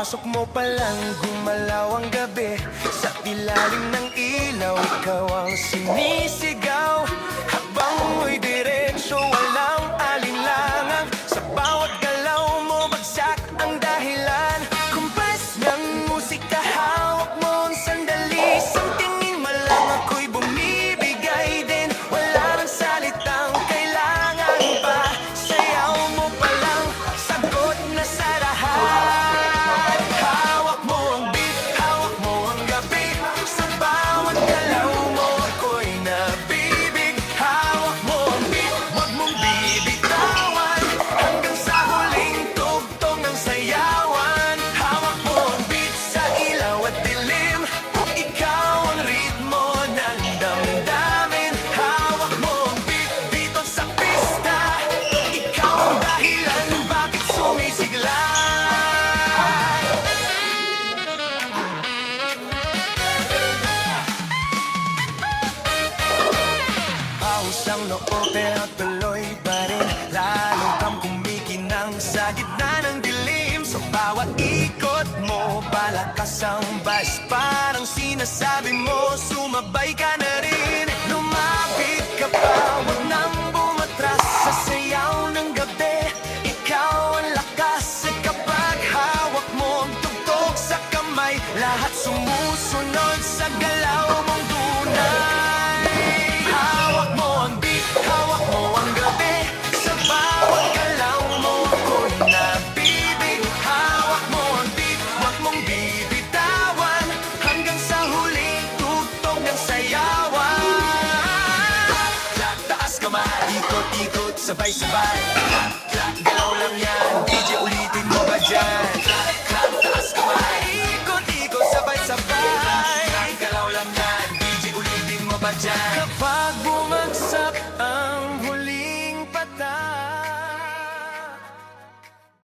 Pagpasok mo palang gumalaw ang gabi. Sa ilalim ng ilaw, ikaw ang sinisigaw. Habang mo'y diretsyo, walang alinlangan. Sa bawat galaw mo, bagsak ang dahilan. Kumpas ng musika, hawak mo ang sandali. Sa tingin mo lang ako'y bumibigay din. Wala nang salitang kailangan pa. Sayaw mo palang, sagot na sa lahat. Hawak mo ang beat, hawak mo ang gabi. Sa bawat galaw mo, ako'y nabibig. Hawak mo ang beat, wag mong bibitawan. Hanggang sa huling tugtog ng sayawan. Hawak mo ang beat sa ilaw at dilim. Ikaw ang ritmo ng damdamin. Hawak mo ang beat dito sa pista. Ikaw ang dahilan bakit sumisigla. Paus ang loob pero tuloy pa rin. Lalo kang kumikinang sa gitna ng dilim. Sa bawat ikot mo, palakas ang bas. Parang sinasabi mo, sumabay ka na rin. Lumapit ka pa, wag nang bumatras. Sa sayaw ng gabi, ikaw ang lakas. At kapag hawak mo ang tugtog sa kamay, lahat sumusunod sa galaw mong tunay. Hawak mo ang beat, hawak mo ang gabi. Sa bawat galaw mo, ako'y nabibig. Hawak mo ang beat, wag mong bibitawan. Hanggang sa huling tugtog ng sayawan. Taas kamay, ikot-ikot, sabay-sabay. Galaw lang yan, DJ ulitin mo ba dyan? Taas kamay, ikot-ikot, sabay-sabay. Galaw lang yan, DJ ulitin mo ba dyan?